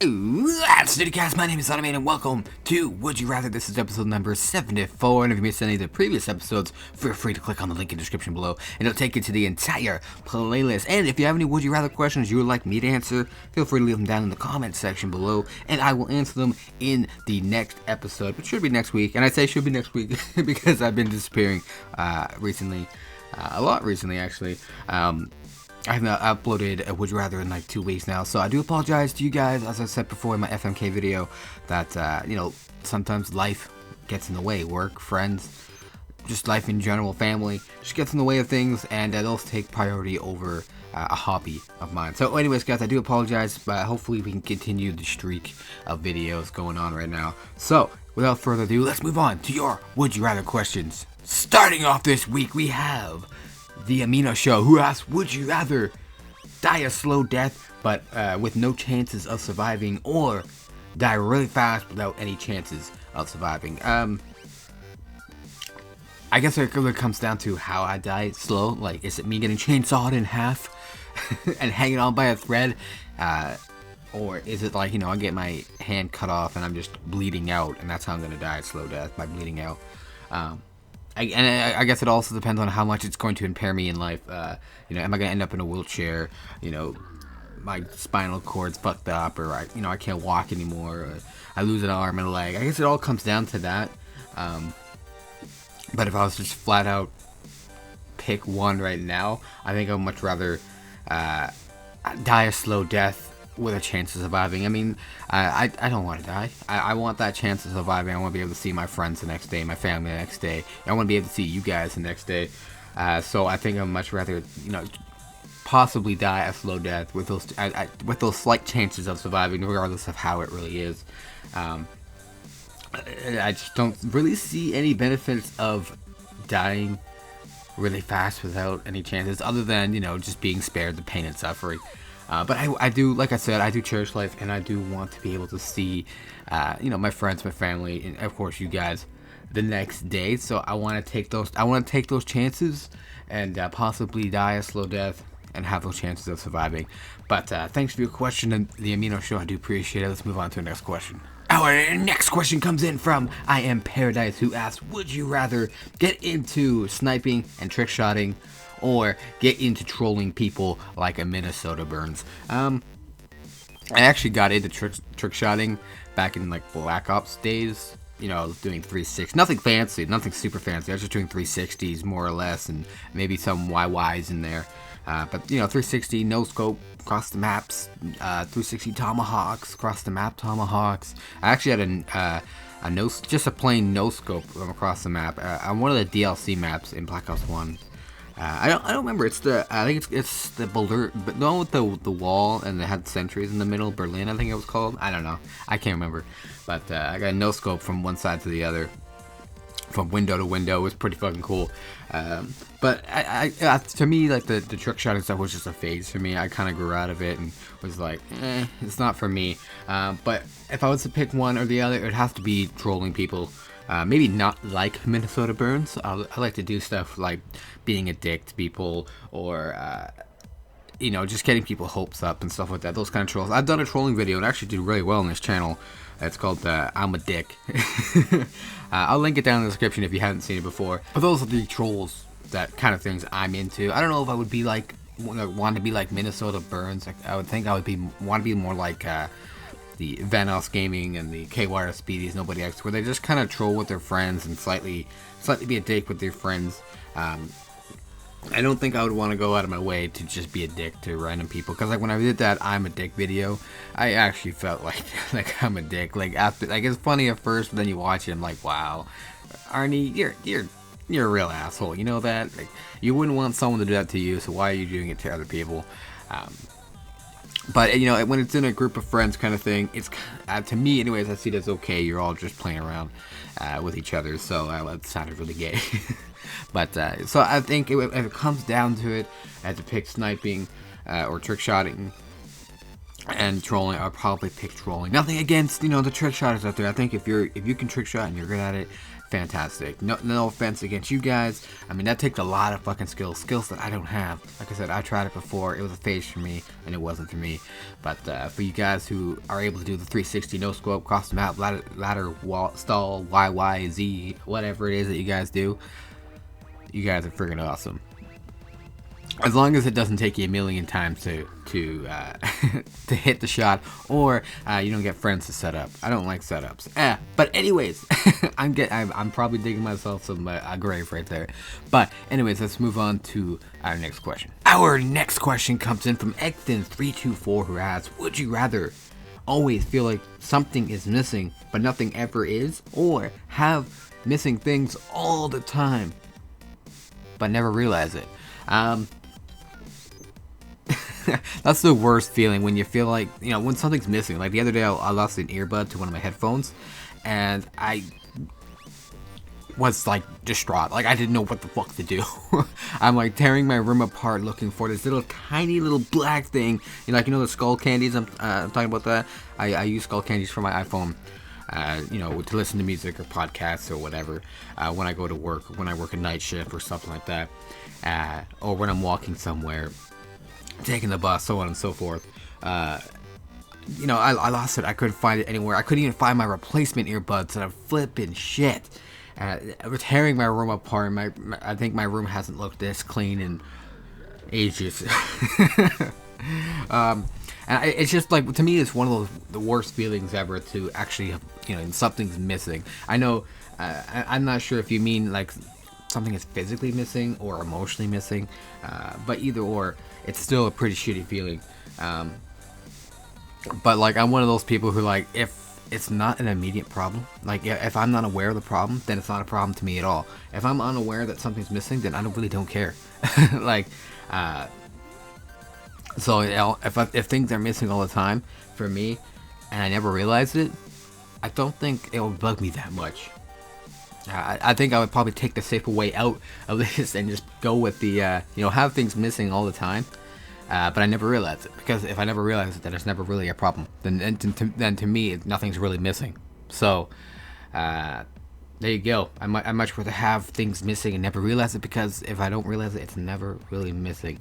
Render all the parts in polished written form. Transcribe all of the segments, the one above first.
That's Cast. My name is Arnimane and welcome to Would You Rather. This is episode number 74, and if you missed any of the previous episodes, feel free to click on the link in the description below, and it'll take you to the entire playlist. And if you have any Would You Rather questions you would like me to answer, feel free to leave them down in the comment section below, and I will answer them in the next episode, which should be next week. And I say should be next week because I've been disappearing recently, a lot recently actually. I have not uploaded a Would You Rather in like 2 weeks now, so I do apologize to you guys, as I said before in my FMK video, that, sometimes life gets in the way. Work, friends, just life in general, family, just gets in the way of things, and those take priority over a hobby of mine. So anyways, guys, I do apologize, but hopefully we can continue the streak of videos going on right now. So, without further ado, let's move on to your Would You Rather questions. Starting off this week, we have the Amino Show, who asks, would you rather die a slow death but with no chances of surviving, or die really fast without any chances of surviving? I guess it really comes down to how I die slow. Like, is it me getting chainsawed in half and hanging on by a thread, or is it like, I get my hand cut off and I'm just bleeding out, and that's how I'm gonna die a slow death, by bleeding out. I guess it also depends on how much it's going to impair me in life. Am I going to end up in a wheelchair? My spinal cord's fucked up, or I can't walk anymore, or I lose an arm and a leg. I guess it all comes down to that. But if I was just flat out pick one right now, I think I would much rather die a slow death with a chance of surviving. I mean, I don't want to die. I want that chance of surviving. I want to be able to see my friends the next day, my family the next day. I want to be able to see you guys the next day. So I think I'd much rather, possibly die a slow death with those slight chances of surviving, regardless of how it really is. I just don't really see any benefits of dying really fast without any chances, other than, just being spared the pain and suffering. But I do, like I said, I do cherish life, and I do want to be able to see, my friends, my family, and of course you guys the next day. So I want to take those chances, and possibly die a slow death and have those chances of surviving. But thanks for your question, and the Amino Show. I do appreciate it. Let's move on to the next question. Our next question comes in from I Am Paradise, who asks, would you rather get into sniping and trick shotting, or get into trolling people like a Minnesota Burns? I actually got into trick shotting back in like Black Ops days. I was doing 360, nothing fancy, nothing super fancy. I was just doing 360s more or less, and maybe some YYs in there. But 360 no scope across the maps, 360 tomahawks across the map, tomahawks. I actually had just a plain no scope across the map on one of the DLC maps in Black Ops 1. I don't remember. I think it's the Boulder, but the one with the wall and it had sentries in the middle. Berlin, I think it was called. I don't know. I can't remember. But I got a no scope from one side to the other, from window to window. It was pretty fucking cool. But to me, like the trick shotting stuff was just a phase for me. I kind of grew out of it and was like, it's not for me. But if I was to pick one or the other, it would have to be trolling people. Maybe not like Minnesota Burns. I like to do stuff like being a dick to people, or just getting people hopes up and stuff like that. Those kind of trolls. I've done a trolling video and actually did really well on this channel. It's called I'm a Dick. I'll link it down in the description if you haven't seen it before. But those are the trolls, that kind of things I'm into. I don't know if I would be like, want to be like Minnesota Burns. I would think I would want to be more like the Vanos Gaming and the KYR Speedies, Nobody X, where they just kind of troll with their friends and slightly be a dick with their friends. I don't think I would want to go out of my way to just be a dick to random people, because like when I did that I'm a Dick video, I actually felt like I'm a dick. Like after, like it's funny at first, but then you watch it, I'm like, wow, Arnie, you're a real asshole. You know that? Like, you wouldn't want someone to do that to you, so why are you doing it to other people? But when it's in a group of friends kind of thing, it's to me anyways, I see it as okay. You're all just playing around with each other, so that sounded really gay. But so I think if it comes down to it, I had to pick sniping or trick shotting and trolling. I'll probably pick trolling. Nothing against the trick shotters out there. I think if you can trick shot and you're good at it, fantastic. No offense against you guys. I mean, that takes a lot of fucking skills that I don't have. Like I said, I tried it before. It was a phase for me, and it wasn't for me. But for you guys who are able to do the 360 no scope, cross the map, ladder, wall, stall, YYZ, whatever it is that you guys do, you guys are freaking awesome. As long as it doesn't take you a million times to to hit the shot, or you don't get friends to set up. I don't like setups. But anyways, I'm probably digging myself some a grave right there. But anyways, let's move on to our next question. Our next question comes in from Egthin324, who asks, would you rather always feel like something is missing but nothing ever is, or have missing things all the time but never realize it? That's the worst feeling, when you feel like, you know, when something's missing. Like the other day, I lost an earbud to one of my headphones, and I was like distraught. Like I didn't know what the fuck to do. I'm like tearing my room apart looking for this little tiny little black thing. You know the skull candies. I'm talking about that. I use skull candies for my iPhone. You know, to listen to music or podcasts or whatever, when I go to work, when I work a night shift or something like that, or when I'm walking somewhere, taking the bus, so on and so forth. You know, I lost it. I couldn't find it anywhere. I couldn't even find my replacement earbuds, and I'm flipping shit. Tearing my room apart. I think my room hasn't looked this clean in ages. And it's just like, to me, it's one of the worst feelings ever to actually have, you know, something's missing. I know, I'm not sure if you mean like something is physically missing or emotionally missing, but either or, it's still a pretty shitty feeling. But like, I'm one of those people who, like, if it's not an immediate problem, like if I'm not aware of the problem, then it's not a problem to me at all. If I'm unaware that something's missing, then I don't care. Like, so, you know, if things are missing all the time for me, and I never realized it, I don't think it would bug me that much. I think I would probably take the safer way out of this and just go with the, you know, have things missing all the time. But I never realized it, because if I never realize it, then it's never really a problem. Then to me, nothing's really missing. So, there you go. I much rather have things missing and never realize it, because if I don't realize it, it's never really missing.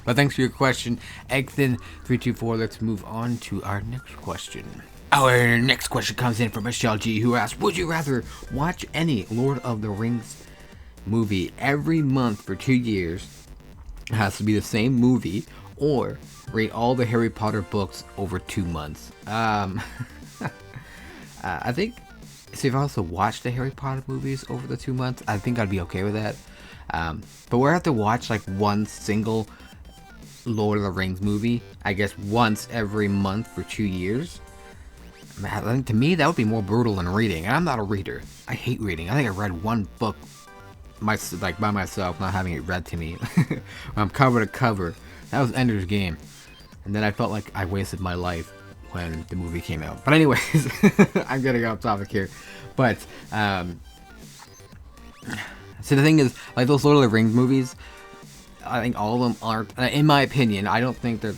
But thanks for your question, Egthin324. Let's move on to our next question. Our next question comes in from Michelle G, who asks, would you rather watch any Lord of the Rings movie every month for 2 years? It has to be the same movie, or read all the Harry Potter books over 2 months. I think, see, if I also watched the Harry Potter movies over the 2 months, I think I'd be okay with that. But where I have to watch like one single Lord of the Rings movie, I guess once every month for 2 years, I think to me that would be more brutal than reading. And I'm not a reader. I hate reading. I think I read one book by myself, not having it read to me. I'm cover to cover. That was Ender's Game. And then I felt like I wasted my life when the movie came out. But anyways, I'm getting off topic here. But, so the thing is, like those Lord of the Rings movies, I think all of them aren't, in my opinion, I don't think they're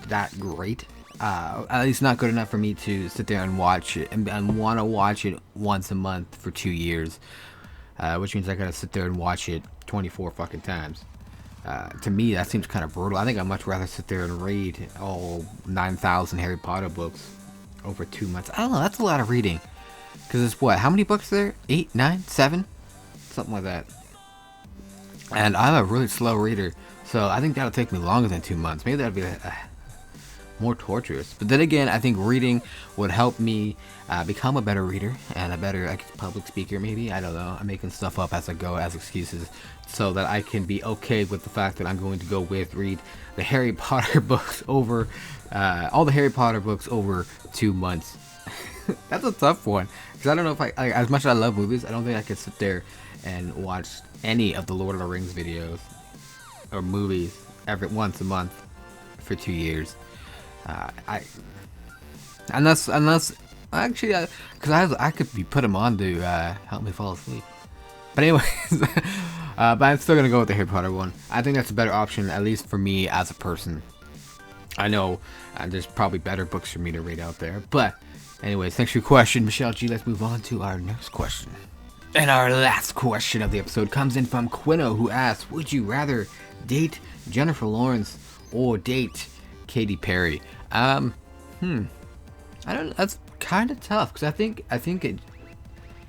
that great. At least not good enough for me to sit there and watch it and want to watch it once a month for 2 years, which means I gotta sit there and watch it 24 fucking times. To me, that seems kind of brutal. I think I'd much rather sit there and read all 9,000 Harry Potter books over 2 months. I don't know, that's a lot of reading. Because it's what, how many books are there? 8, 9, 7? Something like that. And I'm a really slow reader, so I think that'll take me longer than 2 months. Maybe that'll be more torturous. But then again, I think reading would help me become a better reader and a better public speaker, maybe. I don't know. I'm making stuff up as I go as excuses so that I can be okay with the fact that I'm going to go read the Harry Potter books over, all the Harry Potter books over 2 months. That's a tough one. Because I don't know if I, as much as I love movies, I don't think I could sit there and watch any of the Lord of the Rings videos or movies once a month for 2 years. Unless actually, because I could be put them on to help me fall asleep. But anyways, but I'm still gonna go with the Harry Potter one. I think that's a better option, at least for me as a person. I know there's probably better books for me to read out there, but Anyways, thanks for your question, Michelle G. Let's move on to our next question. And our last question of the episode comes in from Quino, who asks, would you rather date Jennifer Lawrence or date Katy Perry? I don't know. That's kind of tough because I think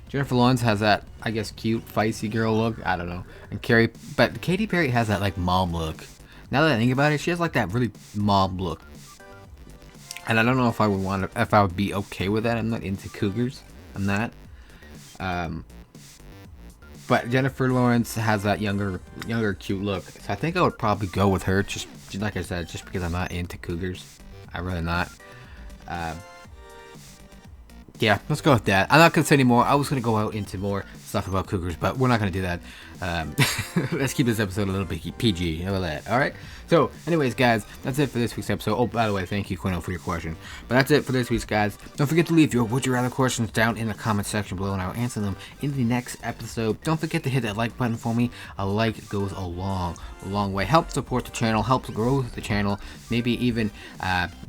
Jennifer Lawrence has that, I guess, cute, feisty girl look. I don't know. But Katy Perry has that like mom look. Now that I think about it, she has like that really mom look. And I don't know if I would be okay with that. I'm not into cougars. I'm not. But Jennifer Lawrence has that younger, cute look. So I think I would probably go with her. Just like I said, just because I'm not into cougars. I'm really not. Yeah, let's go with that. I'm not going to say any more. I was going to go out into more stuff about cougars, but we're not going to do that. Let's keep this episode a little bit PG. How about that? All right? So, anyways, guys, that's it for this week's episode. Oh, by the way, thank you, Quino, for your question. But that's it for this week's, guys. Don't forget to leave your Would You Rather questions down in the comment section below, and I'll answer them in the next episode. Don't forget to hit that like button for me. A like goes a long way. Help support the channel. Helps grow the channel. Maybe even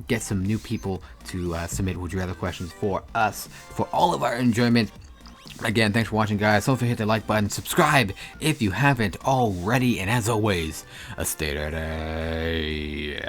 get some new people to submit Would You Rather questions for us, for all of our enjoyment. Again, thanks for watching, guys. Don't forget to hit the like button, subscribe if you haven't already, and as always, stay dirty.